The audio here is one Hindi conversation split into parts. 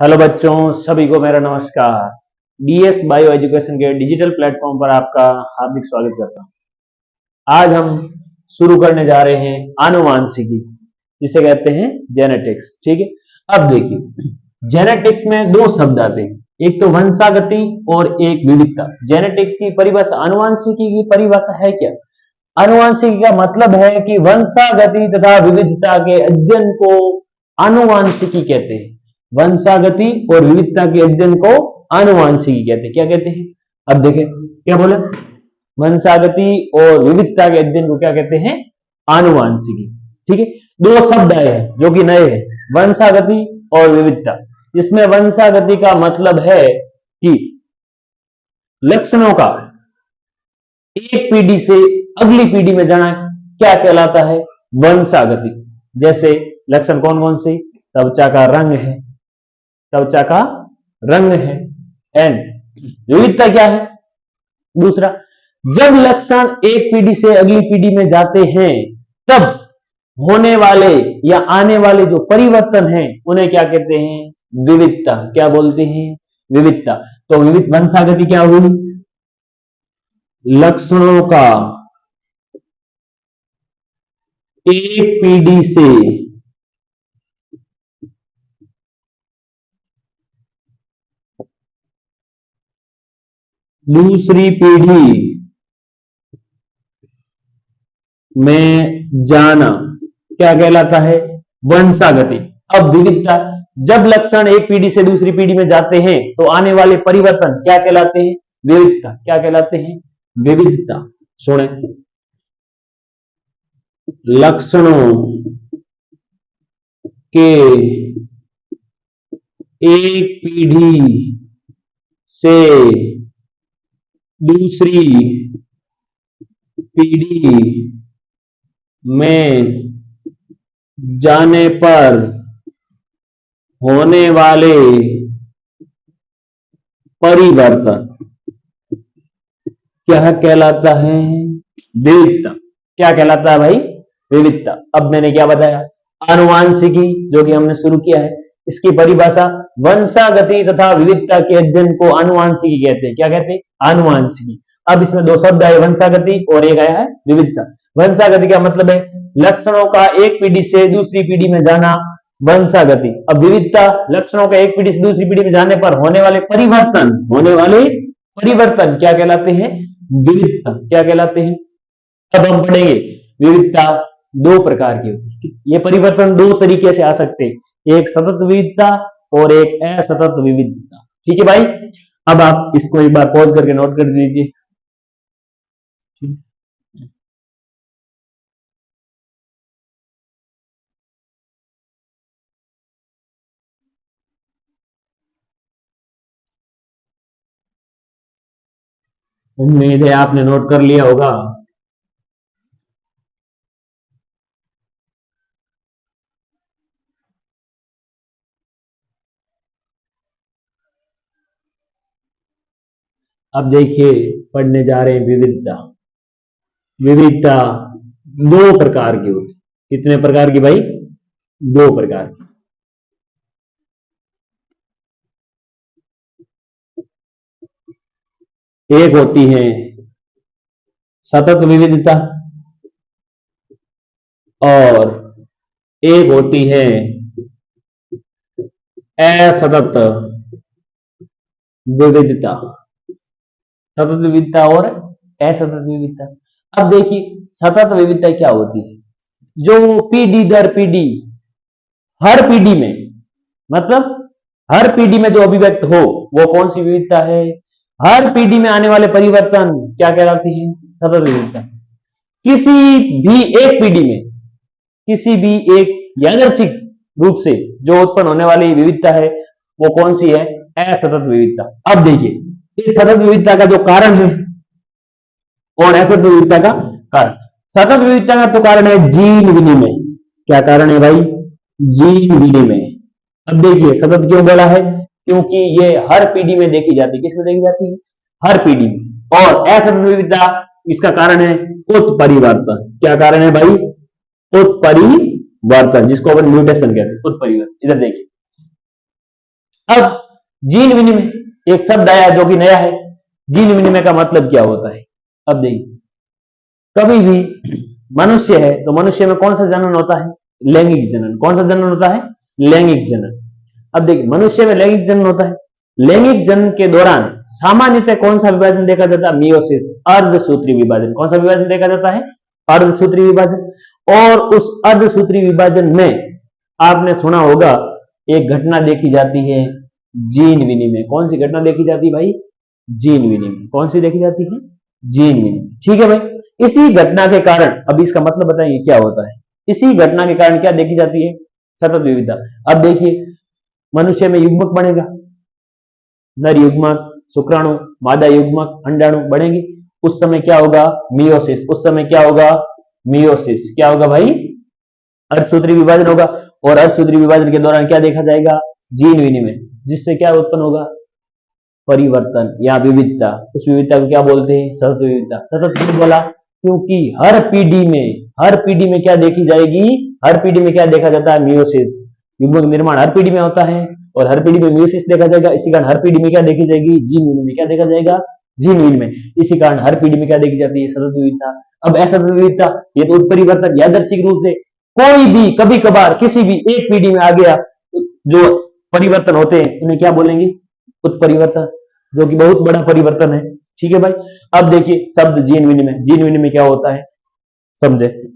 हेलो बच्चों, सभी को मेरा नमस्कार। डीएस बायो एजुकेशन के डिजिटल प्लेटफॉर्म पर आपका हार्दिक स्वागत करता हूं। आज हम शुरू करने जा रहे हैं आनुवांशिकी, जिसे कहते हैं जेनेटिक्स। ठीक है, अब देखिए, जेनेटिक्स में दो शब्द आते हैं, एक तो वंशागति और एक विविधता। जेनेटिक्स की परिभाषा, आनुवांशिकी की परिभाषा है क्या? आनुवांशिकी का मतलब है कि वंशागति तथा विविधता के अध्ययन को आनुवांशिकी कहते हैं। वंशागति और विविधता के अध्ययन को आनुवांशिकी कहते हैं। क्या कहते हैं? अब देखें, क्या बोले? वंशागति और विविधता के अध्ययन को क्या कहते हैं? आनुवांशिकी। ठीक है, दो शब्द आए हैं जो कि नए हैं, वंशागति और विविधता। इसमें वंशागति का मतलब है कि लक्षणों का एक पीढ़ी से अगली पीढ़ी में जाना क्या कहलाता है? वंशागति। जैसे लक्षण कौन कौन से? त्वचा का रंग है, त्वचा का रंग है। एंड विविधता क्या है? दूसरा, जब लक्षण एक पीढ़ी से अगली पीढ़ी में जाते हैं तब होने वाले या आने वाले जो परिवर्तन हैं उन्हें क्या कहते हैं? विविधता। क्या बोलते हैं? विविधता। तो विविध वंशागति क्या हुई? लक्षणों का एक पीढ़ी से दूसरी पीढ़ी में जाना क्या कहलाता है? वंशागति। अब विविधता, जब लक्षण एक पीढ़ी से दूसरी पीढ़ी में जाते हैं तो आने वाले परिवर्तन क्या कहलाते हैं? विविधता। क्या कहलाते हैं? विविधता। सुने, लक्षणों के एक पीढ़ी से दूसरी पीढ़ी में जाने पर होने वाले परिवर्तन क्या कहलाता है? विविधता। क्या कहलाता है भाई? विविधता। अब मैंने क्या बताया? आनुवांशिकी, जो कि हमने शुरू किया है, इसकी परिभाषा वंशागति तथा विविधता के अध्ययन को आनुवांशिकी कहते हैं। क्या कहते हैं? आनुवांशिकी। अब इसमें दो शब्द आए, वंशागति और एक आया है विविधता। वंशागति का मतलब है लक्षणों का एक पीढ़ी से दूसरी पीढ़ी में जाना, वंशागति। अब विविधता, लक्षणों का एक पीढ़ी से दूसरी पीढ़ी में जाने पर होने वाले परिवर्तन, क्या कहलाते हैं? विविधता। क्या कहलाते हैं? अब हम पढ़ेंगे विविधता दो प्रकार की होती है। ये परिवर्तन दो तरीके से आ सकते हैं, एक सतत विविधता और एक असतत विविधता। ठीक है भाई, अब आप इसको एक बार पॉज करके नोट कर लीजिए। उम्मीद है आपने नोट कर लिया होगा। अब देखिए, पढ़ने जा रहे हैं विविधता। विविधता दो प्रकार की होती। कितने प्रकार की भाई? दो प्रकार की। एक होती है सतत विविधता और एक होती है असतत विविधता। सतत विविधता और असतत विविधता। अब देखिए, सतत विविधता क्या होती है? जो पीढ़ी दर पीढ़ी, हर पीढ़ी में, मतलब हर पीढ़ी में जो अभिव्यक्त हो, वो कौन सी विविधता है? हर पीढ़ी में आने वाले परिवर्तन क्या कहलाती है? सतत विविधता। किसी भी एक पीढ़ी में, किसी भी एक यादृच्छिक रूप से जो उत्पन्न होने वाली विविधता है, वो कौन सी है? असतत विविधता। अब देखिए, इस सतत विविधता का जो कारण है और असतत विविधता का कारण। सतत विविधता का तो कारण है जीन विनिमय। क्या कारण है भाई? जीन विनिमय। अब देखिए, सतत क्यों बोला है? क्योंकि ये हर पीढ़ी में देखी जाती है। किसमें देखी जाती है? हर पीढ़ी में। और असतत विविधता, इसका कारण है उत्परिवर्तन। क्या कारण है भाई? उत्परिवर्तन, जिसको अपन म्यूटेशन कहते हैं, उत्परिवर्तन। इधर देखिए, अब जीन विनिमय एक शब्द आया जो कि नया है। जीन विनिमय का मतलब क्या होता है? अब देखिए, कभी भी मनुष्य है तो मनुष्य में कौन सा जनन होता है? लैंगिक जनन। कौन सा जनन होता है? लैंगिक जनन। अब देखिए, मनुष्य में लैंगिक जनन होता है। लैंगिक जनन के दौरान सामान्यतः कौन सा विभाजन देखा जाता है? मियोसिस, अर्धसूत्री विभाजन। कौन सा विभाजन देखा जाता है? अर्धसूत्री विभाजन। और उस अर्धसूत्री विभाजन में आपने सुना होगा एक घटना देखी जाती है, जीन विनिमय। कौन सी घटना देखी जाती है भाई? जीन विनिमय। कौन सी देखी जाती है? जीन विनिमय। ठीक है भाई। इसी घटना के कारण, अब इसका मतलब बताइए क्या होता है? इसी घटना के कारण क्या देखी जाती है? सतत विविधता। अब देखिए, मनुष्य में युग्मक बनेगा, नर युग्मक, शुक्राणु, मादा युग्मक, अंडाणु बढ़ेंगे। उस समय क्या होगा? मियोसिस। उस समय क्या होगा? मियोसिस। क्या होगा भाई? अर्धसूत्री विभाजन होगा। और अर्धसूत्री विभाजन के दौरान क्या देखा जाएगा? जीन विनिमय। जिससे क्या उत्पन्न होगा? परिवर्तन या विविधता। उस विविधता को क्या बोलते हैं? सतत विविधता। सतत क्यों बोला? क्योंकि हर पीढ़ी में क्या देखी जाएगी? हर पीढ़ी में क्या देखा जाता है? मियोसिस। युग्मक निर्माण हर पीढ़ी में होता है और हर पीढ़ी में मियोसिस देखा जाएगा। इसी कारण हर पीढ़ी में क्या देखी जाएगी? जीन विनिमय। क्या देखा जाएगा? जीन विनिमय। इसी कारण हर पीढ़ी में क्या देखी जाती है? सतत विविधता। अब ऐसा सतत विविधता, ये तो उत्परिवर्तन यादृच्छिक रूप से कोई भी कभी कभार किसी भी एक पीढ़ी में आ गया, जो परिवर्तन होते हैं उन्हें क्या बोलेंगे? उत्परिवर्तन, जो कि बहुत बड़ा परिवर्तन है। ठीक है भाई। अब देखिए शब्द जीन विनिमय। जीन विनिमय क्या होता है समझे?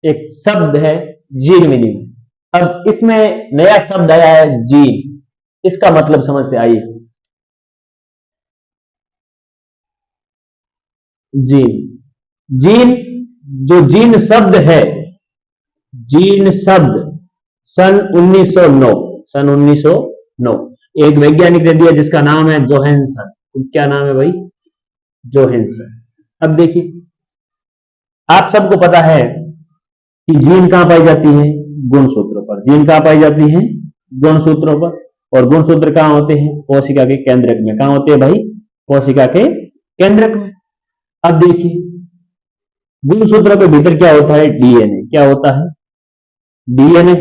एक शब्द है जीन विनिमय। अब इसमें नया शब्द आया है जीन। इसका मतलब समझते आइए। जीन, जीन, जो जीन शब्द है, जीन शब्द सन 1909, सन 1909 एक वैज्ञानिक ने दिया जिसका नाम है जोहेंसन। तो क्या नाम है भाई? जोहेंसन। अब देखिए, आप सबको पता है कि जीन कहां पाई जाती है? गुणसूत्रों पर। जीन कहां पाई जाती है? गुणसूत्रों पर। और गुणसूत्र कहां होते हैं? कोशिका के केंद्रक में। कहां होते हैं भाई? कोशिका के केंद्रक में। अब देखिए, गुणसूत्रों के भीतर क्या होता है? डीएनए। क्या होता है? डीएनए।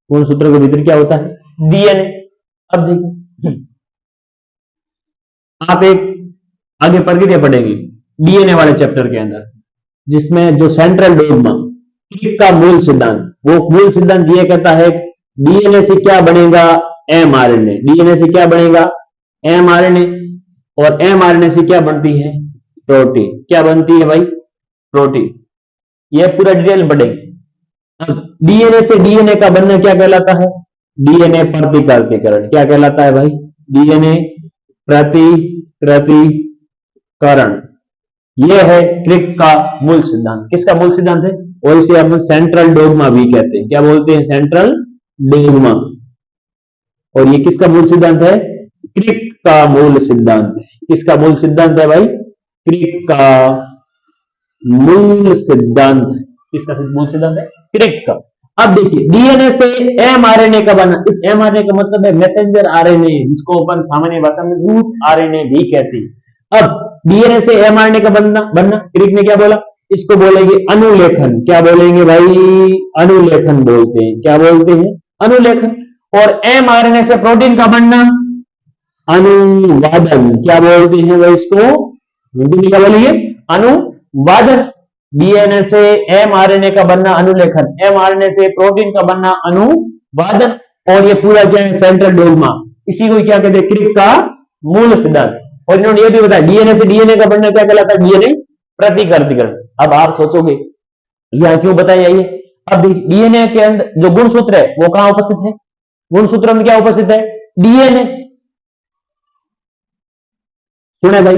गुणसूत्रों के भीतर क्या होता है? डीएनए। अब देखिए, आप एक आगे प्रक्रिया पढ़ेंगे डीएनए वाले चैप्टर के अंदर, जिसमें जो सेंट्रल डोग्मा, क्रिक का मूल सिद्धांत, वो मूल सिद्धांत ये कहता है डीएनए से क्या बनेगा? एमआरएनए। डीएनए से क्या बनेगा? एमआरएनए। और एमआरएनए से क्या बनती है? प्रोटीन। क्या बनती है भाई? प्रोटीन। ये पूरा डिटेल में पढ़ेंगे। अब डीएनए से डीएनए का बनना क्या कहलाता है? डीएनए प्रतिकृतिकरण। क्या कहलाता है भाई? डीएनए प्रतिकृतिकरण। यह है क्रिक का मूल सिद्धांत। किसका मूल सिद्धांत है? और इसे हम सेंट्रल डोगमा भी कहते हैं। क्या बोलते हैं? Central dogma. और ये किसका मूल सिद्धांत है? क्रिक का मूल सिद्धांत। किसका मूल सिद्धांत है भाई? क्रिक का मूल सिद्धांत। किसका मूल सिद्धांत है? क्रिक का। अब देखिए, डीएनए से एमआरएनए का बना। इस एमआरएनए का मतलब है मैसेंजर आरएनए, जिसको अपन सामान्य भाषा में दूत आरएनए भी कहते हैं। अब डीएनए से एमआरएनए का बनना बनना क्रिक ने क्या बोला? इसको बोलेंगे अनुलेखन। क्या बोलेंगे भाई? अनुलेखन बोलते हैं। क्या बोलते हैं? अनुलेखन। और एमआरएनए से प्रोटीन का बनना अनुवादन। क्या बोलते हैं भाई इसको? हिंदी में क्या बोलेंगे? अनुवादन। डीएनए से एमआरएनए का बनना अनुलेखन, एमआरएनए से प्रोटीन का बनना अनुवादन। और ये पूरा क्या है? Central dogma. इसी को क्या कहते हैं? क्रिक का मूल सिद्धांत। और इन्होंने ये भी बताया डीएनए से डीएनए का बनना क्या कहलाता है? डीएनए प्रतिकृतिकरण। अब आप सोचोगे यह क्यों बताया ये? अब डीएनए के अंदर जो गुणसूत्र है वो कहां उपस्थित है? गुणसूत्र में क्या उपस्थित है? डीएनए। सुने भाई,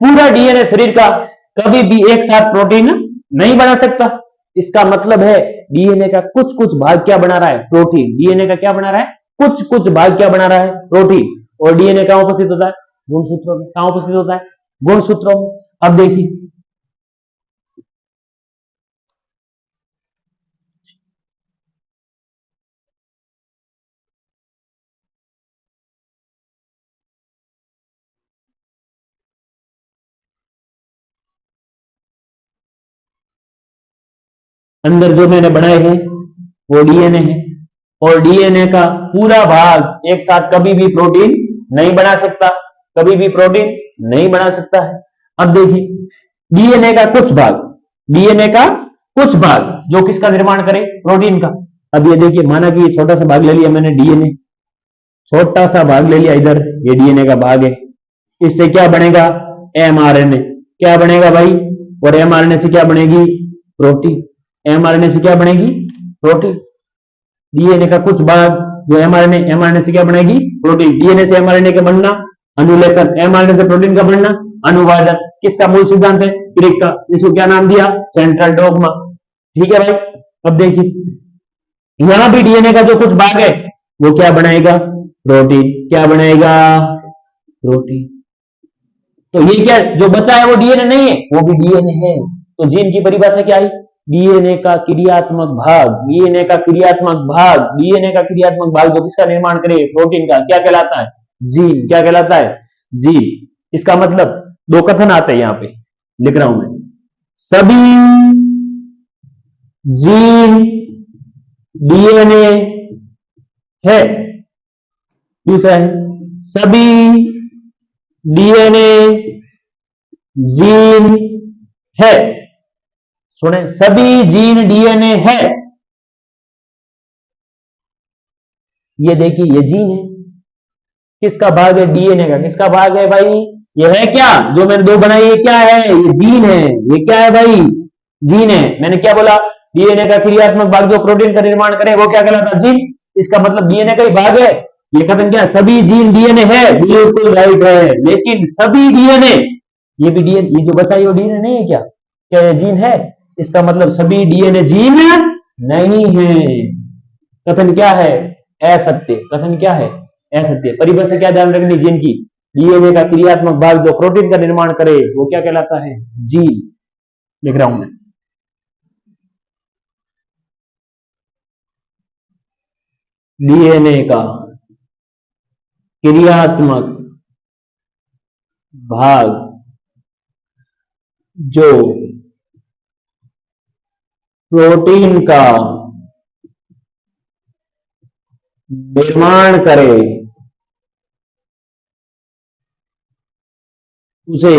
पूरा डीएनए शरीर का कभी भी एक साथ प्रोटीन नहीं बना सकता। इसका मतलब है डीएनए का कुछ कुछ भाग क्या बना रहा है? प्रोटीन। डीएनए का क्या बना रहा है? कुछ कुछ भाग क्या बना रहा है? प्रोटीन। और डीएनए कहां उपस्थित होता है? गुणसूत्रों में। कहां उपस्थित होता है? गुणसूत्रों में। अब देखिए, अंदर जो मैंने बनाए हैं वो डीएनए है, और डीएनए का पूरा भाग एक साथ कभी भी प्रोटीन नहीं बना सकता, कभी भी प्रोटीन नहीं बना सकता है। अब देखिए डीएनए का कुछ भाग, डीएनए का कुछ भाग जो किसका निर्माण करे, प्रोटीन का। अब ये देखिए, माना कि ये छोटा सा भाग ले लिया मैंने डीएनए, छोटा सा भाग ले लिया इधर, ये डीएनए का भाग है, इससे क्या बनेगा, एमआरएनए। क्या बनेगा भाई, और एमआरएनए से क्या बनेगी, प्रोटीन। एमआरएनए से क्या बनेगी, प्रोटीन। डीएनए का कुछ भाग जो एमआरएनए, एमआरएनए से क्या बनेगी, प्रोटीन। डीएनए से एमआरएनए का बनना अनुलेखन, एमआरएनए से प्रोटीन का बनना अनुवादन। किसका मूल सिद्धांत है, क्रिक का। इसको क्या नाम दिया, सेंट्रल डोग्मा। ठीक है भाई। अब देखिए यहां भी डीएनए का जो कुछ भाग है वो क्या बनाएगा, प्रोटीन। क्या बनाएगा, प्रोटीन। तो ये क्या जो बचा है वो डीएनए नहीं है, वो भी डीएनए है। तो जीन की परिभाषा क्या है, डीएनए का क्रियात्मक भाग, डीएनए का क्रियात्मक भाग, डीएनए का क्रियात्मक भाग जो किसका निर्माण करे, प्रोटीन का, क्या कहलाता है, जीन। क्या कहलाता है, जीन। इसका मतलब दो कथन आते हैं, यहां पे लिख रहा हूं मैं, सभी जीन डीएनए है। दूसरा है सभी डीएनए जीन है। सुने, सभी जीन डीएनए है। ये देखिए ये जीन है, किसका भाग है, डीएनए का। किसका भाग है भाई, ये है क्या, जो मैंने दो बनाई ये क्या है, ये जीन है। ये क्या है भाई, जीन है। मैंने क्या बोला, डीएनए का क्रियात्मक भाग जो प्रोटीन का निर्माण करे वो क्या कहलाता है, जीन। इसका मतलब डीएनए का ही भाग है। ये कथन क्या, सभी जीन डीएनए है, बिल्कुल राइट है। लेकिन सभी डीएनए, ये भी डीएनए, ये जो बचा है वो डीएनए नहीं है क्या, क्या ये जीन है। इसका मतलब सभी डीएनए जीन नहीं है। कथन क्या है, असत्य। कथन क्या है, असत्य। परिभाषा क्या ध्यान रखनी जीन की, डीएनए का क्रियात्मक भाग जो प्रोटीन का निर्माण करे वो क्या कहलाता है, जीन। लिख रहा हूं मैं, डीएनए का क्रियात्मक भाग जो प्रोटीन का निर्माण करे उसे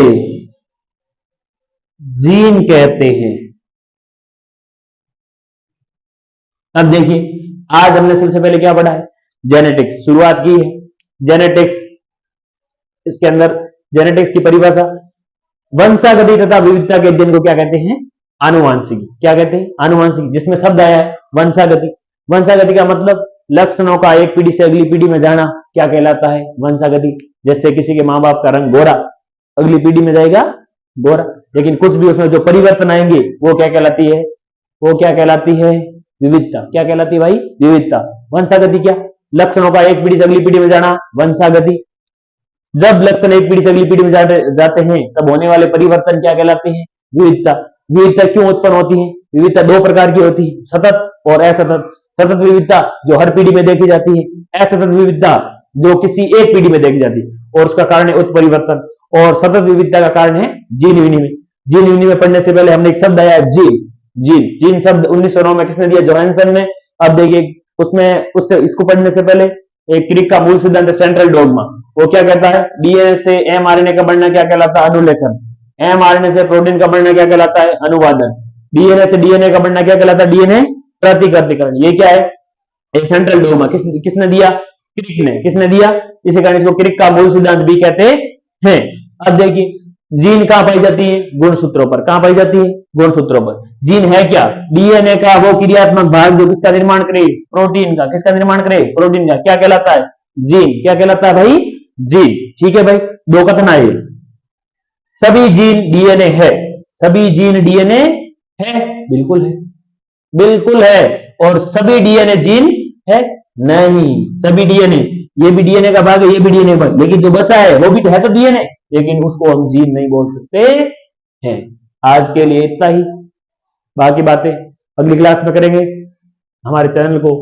जीन कहते हैं। अब देखिए, आज हमने सबसे पहले क्या पढ़ा है, जेनेटिक्स शुरुआत की है। जेनेटिक्स, इसके अंदर जेनेटिक्स की परिभाषा, वंशागति तथा विविधता के अध्ययन को क्या कहते हैं, आनुवांशिकी। क्या कहते हैं, आनुवांशिकी। जिसमें शब्द आया है वंशागति। वंशागति का मतलब लक्षणों का एक पीढ़ी से अगली पीढ़ी में जाना, क्या कहलाता है, वंशागति। जैसे किसी के माँ बाप का रंग गोरा, अगली पीढ़ी में जाएगा गोरा, लेकिन कुछ भी उसमें जो परिवर्तन आएंगे वो क्या कहलाती है, वो क्या कहलाती है, विविधता। क्या कहलाती है भाई, विविधता। वंशागति क्या, लक्षणों का एक पीढ़ी से अगली पीढ़ी में जाना, वंशागति। जब लक्षण एक पीढ़ी से अगली पीढ़ी में जाते हैं तब होने वाले परिवर्तन क्या कहलाते हैं, विविधता। विविधता क्यों उत्पन्न होती है, विविधता दो प्रकार की होती है, सतत और असतत। सतत विविधता जो हर पीढ़ी में देखी जाती है, असतत विविधता जो किसी एक पीढ़ी में देखी जाती है, और उसका कारण है उत्परिवर्तन। और सतत विविधता का कारण है जीन विनिमय। जीन विनिमय पढ़ने से पहले हमने एक शब्द आया जीन। जीन जीन शब्द 1909 में किसने दिया, जोहानसन ने। अब देखिए उसमें उससे इसको पढ़ने से पहले एक क्रिक का मूल सिद्धांत सेंट्रल डोग्मा, वो क्या कहता है, डीएनए से एमआरएनए का बनना क्या कहलाता है, अनुलेखन। एमआरएनए से प्रोटीन का बनना क्या कहलाता है, अनुवादन। डीएनए से डीएनए का बनना क्या कहलाता है, डीएनए प्रतिकृतिकरण। ये क्या है, एक सेंट्रल डोग्मा। किसने दिया, क्रिक ने। किसने दिया, इसी कारण इसको क्रिक का मूल सिद्धांत भी कहते हैं। अब देखिए जीन कहां पाई जाती है, गुणसूत्रों पर। कहां पाई जाती है, गुणसूत्रों पर। जीन है क्या, डीएनए का वो क्रियात्मक भाग जो किसका निर्माण करे, प्रोटीन का। किसका निर्माण करे, प्रोटीन का। क्या कहलाता है, जीन। क्या कहलाता है भाई, जीन। ठीक है भाई, दो कथन आए, सभी जीन डीएनए है। सभी जीन डीएनए है, बिल्कुल है, बिल्कुल है। और सभी डीएनए जीन है, नहीं। सभी डीएनए, ये भी डीएनए का भाग है, ये भी डीएनए का भाग, लेकिन जो बचा है वो भी तो है, तो डीएनए, लेकिन उसको हम जीन नहीं बोल सकते हैं। आज के लिए इतना ही, बाकी बातें अगली क्लास में करेंगे। हमारे चैनल को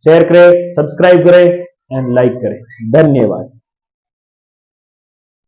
शेयर करें, सब्सक्राइब करें एंड लाइक करें। धन्यवाद।